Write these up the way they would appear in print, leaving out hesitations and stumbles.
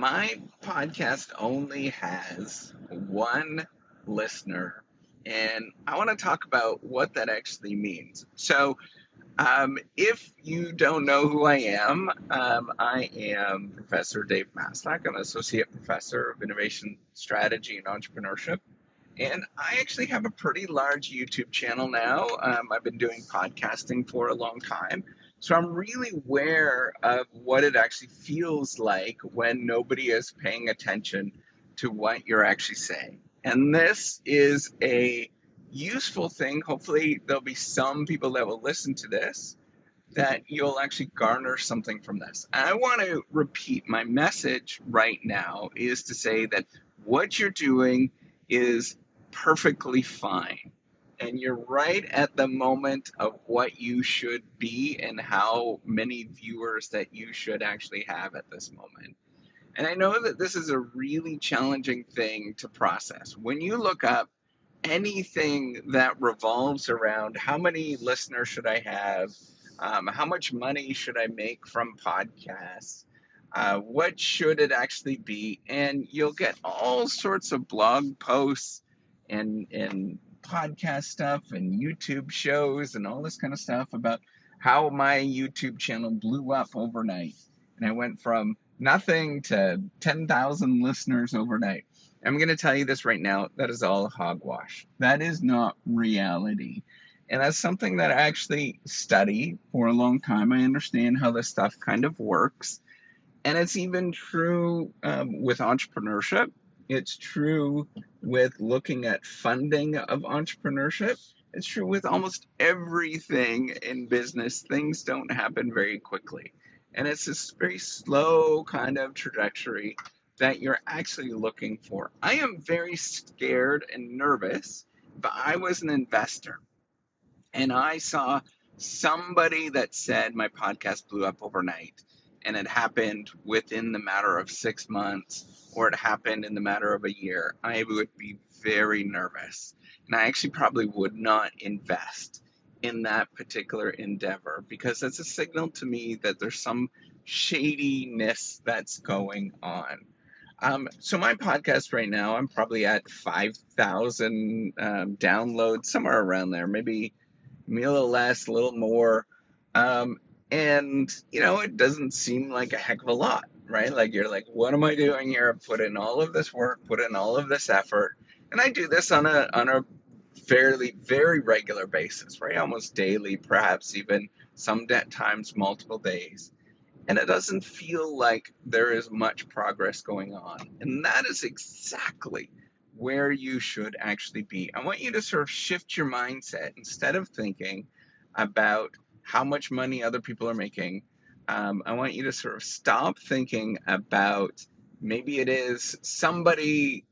My podcast only has one listener, and I want to talk about what that actually means. If you don't know who I am Professor Dave Maslach. I'm an associate professor of innovation strategy and entrepreneurship. And I actually have a pretty large YouTube channel now. I've been doing podcasting for a long time. So I'm really aware of what it actually feels like when nobody is paying attention to what you're actually saying. And this is a useful thing. Hopefully, there'll be some people that will listen to this that you'll actually garner something from this. And I want to repeat my message right now is to say that what you're doing is perfectly fine. And you're right at the moment of what you should be and how many viewers that you should actually have at this moment. And I know that this is a really challenging thing to process. When you look up anything that revolves around how many listeners should I have, how much money should I make from podcasts, what should it actually be, and you'll get all sorts of blog posts and podcast stuff and YouTube shows and all this kind of stuff about how my YouTube channel blew up overnight. And I went from nothing to 10,000 listeners overnight. I'm going to tell you this right now. That is all hogwash. That is not reality. And that's something that I actually study for a long time. I understand how this stuff kind of works. And it's even true with entrepreneurship. It's true with looking at funding of entrepreneurship. It's true with almost everything in business. Things don't happen very quickly. And it's this very slow kind of trajectory that you're actually looking for. I am very scared and nervous, but I was an investor and I saw somebody that said my podcast blew up overnight and it happened within the matter of 6 months or it happened in the matter of a year. I would be very nervous and I actually probably would not invest in that particular endeavor because that's a signal to me that there's some shadiness that's going on. So my podcast right now, I'm probably at 5,000 downloads, somewhere around there, maybe a little less, a little more. And, it doesn't seem like a heck of a lot, right? Like you're like, what am I doing here? I put in all of this work, put in all of this effort. And I do this on a fairly, very regular basis, right? Almost daily, perhaps even some times multiple days. And it doesn't feel like there is much progress going on. And that is exactly where you should actually be. I want you to sort of shift your mindset instead of thinking about how much money other people are making. I want you to sort of stop thinking about maybe it is somebody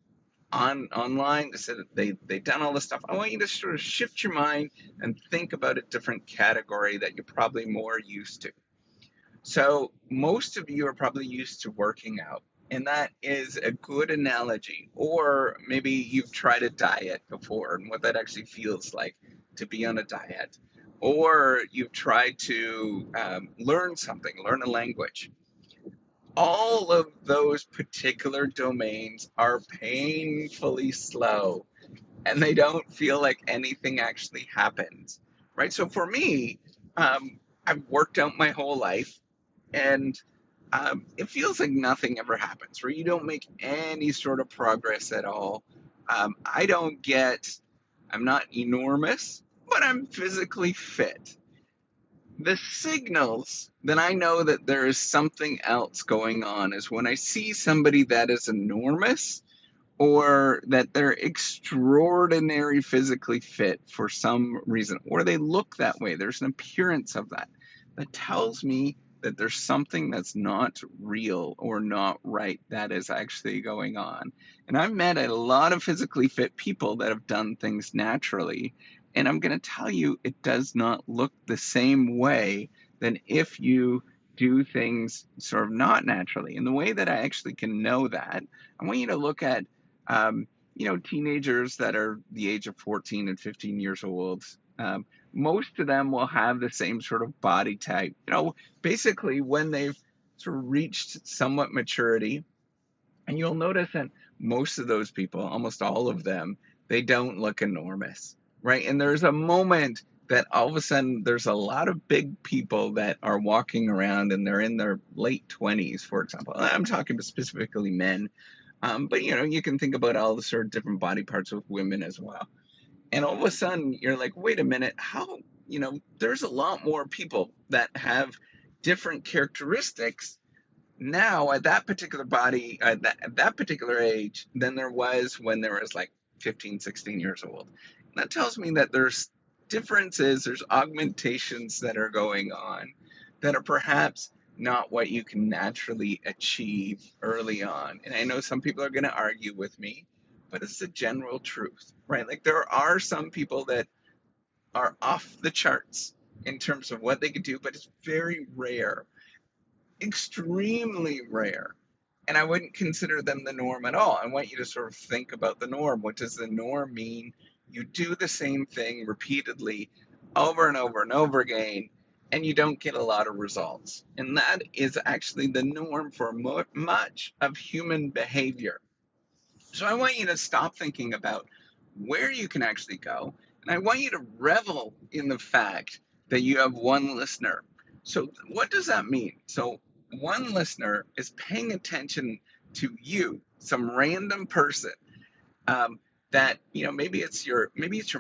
online that said they've done all this stuff. I want you to sort of shift your mind and think about a different category that you're probably more used to. So most of you are probably used to working out, and that is a good analogy. Or maybe you've tried a diet before and what that actually feels like to be on a diet. Or you've tried to learn something, learn a language. All of those particular domains are painfully slow, and they don't feel like anything actually happens, right? So for me, I've worked out my whole life. And it feels like nothing ever happens, where you don't make any sort of progress at all. I'm not enormous, but I'm physically fit. The signals that I know that there is something else going on is when I see somebody that is enormous or that they're extraordinary physically fit for some reason, or they look that way. There's an appearance of that tells me that there's something that's not real or not right that is actually going on. And I've met a lot of physically fit people that have done things naturally. And I'm going to tell you, it does not look the same way than if you do things sort of not naturally. And the way that I actually can know that, I want you to look at, teenagers that are the age of 14 and 15 years old. Most of them will have the same sort of body type. Basically when they've sort of reached somewhat maturity, And you'll notice that most of those people, almost all of them, they don't look enormous, right? And there's a moment that all of a sudden there's a lot of big people that are walking around and they're in their late 20s, for example. I'm talking specifically men, but you can think about all the sort of different body parts of women as well. And all of a sudden you're like, wait a minute, how, there's a lot more people that have different characteristics now at that particular body at that particular age than there was when there was like 15, 16 years old. And that tells me that there's differences, there's augmentations that are going on that are perhaps not what you can naturally achieve early on. And I know some people are going to argue with me, but it's the general truth, right? Like there are some people that are off the charts in terms of what they could do, but it's very rare, extremely rare. And I wouldn't consider them the norm at all. I want you to sort of think about the norm. What does the norm mean? You do the same thing repeatedly over and over and over again, and you don't get a lot of results. And that is actually the norm for much of human behavior. So I want you to stop thinking about where you can actually go. And I want you to revel in the fact that you have one listener. So what does that mean? So one listener is paying attention to you, some random person, that maybe it's your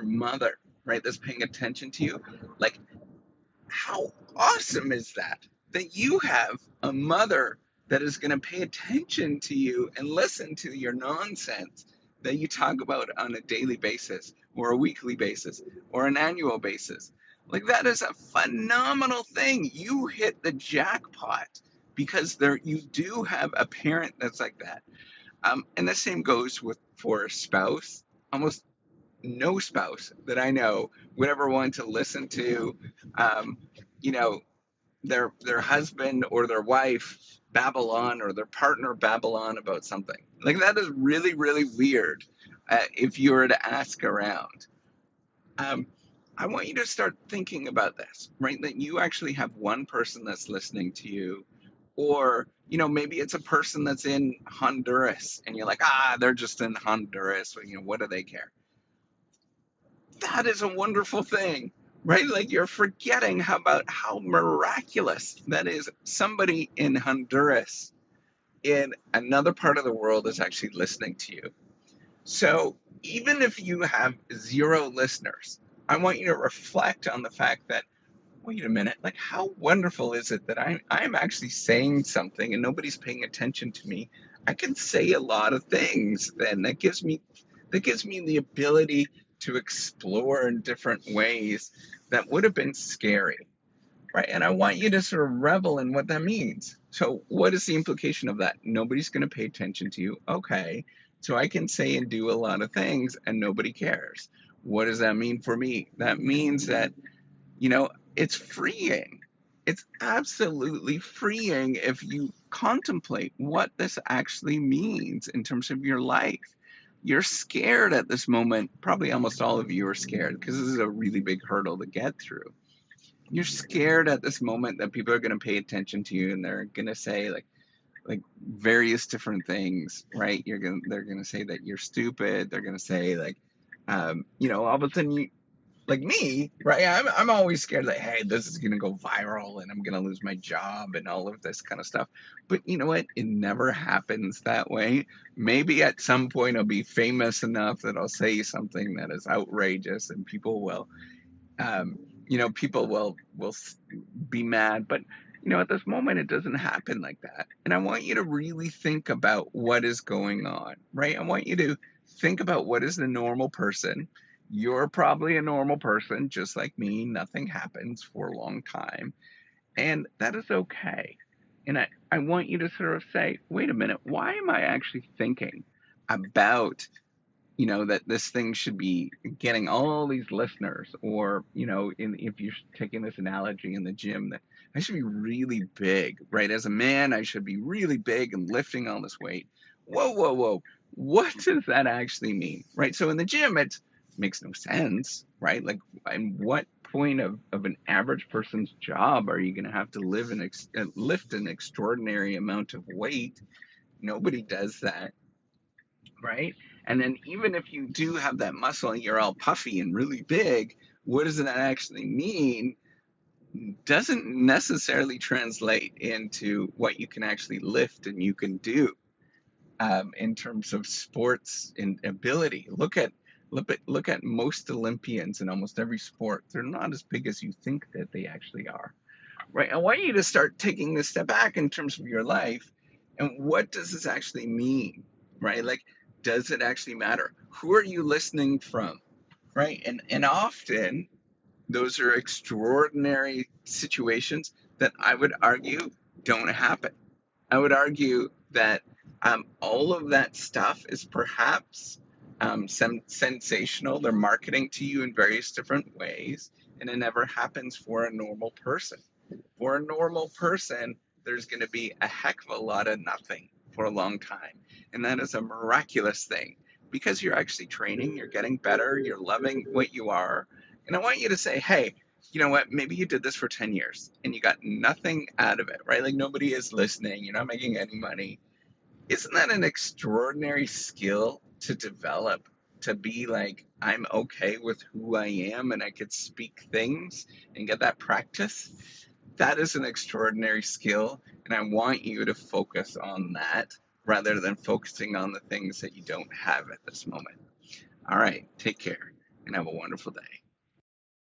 mother, right? That's paying attention to you. Like, how awesome is that? That you have a mother that is going to pay attention to you and listen to your nonsense that you talk about on a daily basis or a weekly basis or an annual basis. Like, that is a phenomenal thing. You hit the jackpot because you do have a parent that's like that. And the same goes for a spouse. Almost no spouse that I know would ever want to listen to, um, you know, their husband or their wife babble on, or their partner babble on about something. Like, that is really, really weird. If you were to ask around, um, I want you to start thinking about this, right? That you actually have one person that's listening to you, or maybe it's a person that's in Honduras, and you're like, they're just in Honduras. What do they care? That is a wonderful thing, right? Like, you're forgetting about how miraculous that is. Somebody in Honduras, in another part of the world, is actually listening to you. So even if you have 0 listeners, I want you to reflect on the fact that, wait a minute, like, how wonderful is it that I'm actually saying something and nobody's paying attention to me? I can say a lot of things then. That gives me the ability to explore in different ways that would have been scary, right? And I want you to sort of revel in what that means. So what is the implication of that? Nobody's going to pay attention to you. Okay, so I can say and do a lot of things and nobody cares. What does that mean for me? That means that, it's freeing. It's absolutely freeing if you contemplate what this actually means in terms of your life. You're scared at this moment. Probably almost all of you are scared because this is a really big hurdle to get through. You're scared at this moment that people are going to pay attention to you and they're going to say like various different things, right? They're going to say that you're stupid. They're going to say like, all of a sudden like me, right? I'm always scared that, hey, this is going to go viral and I'm going to lose my job and all of this kind of stuff. But you know what? It never happens that way. Maybe at some point I'll be famous enough that I'll say something that is outrageous and people will, um, people will be mad. But at this moment, it doesn't happen like that. And I want you to really think about what is going on, right? I want you to think about what is the normal person. You're probably a normal person, just like me. Nothing happens for a long time. And that is okay. And I want you to sort of say, wait a minute, why am I actually thinking about, that this thing should be getting all these listeners? Or, if you're taking this analogy in the gym, that I should be really big, right? As a man, I should be really big and lifting all this weight. Whoa, whoa, whoa. What does that actually mean, right? So in the gym, it makes no sense, right? Like, and what point of an average person's job are you going to have to lift an extraordinary amount of weight? Nobody does that, right? And then even if you do have that muscle and you're all puffy and really big, what does that actually mean? Doesn't necessarily translate into what you can actually lift and you can do in terms of sports and ability. Look at most Olympians in almost every sport. They're not as big as you think that they actually are. Right? I want you to start taking this step back in terms of your life and what does this actually mean? Right? Like, does it actually matter? Who are you listening from? Right? And often those are extraordinary situations that I would argue don't happen. I would argue that all of that stuff is perhaps some sensational. They're marketing to you in various different ways, and it never happens for a normal person. For a normal person, there's going to be a heck of a lot of nothing for a long time. And that is a miraculous thing because you're actually training, you're getting better, you're loving what you are. And I want you to say, hey, you know what? Maybe you did this for 10 years and you got nothing out of it, right? Like nobody is listening, you're not making any money. Isn't that an extraordinary skill to develop? To be like, I'm okay with who I am and I could speak things and get that practice? That is an extraordinary skill, and I want you to focus on that rather than focusing on the things that you don't have at this moment. All right, take care and have a wonderful day.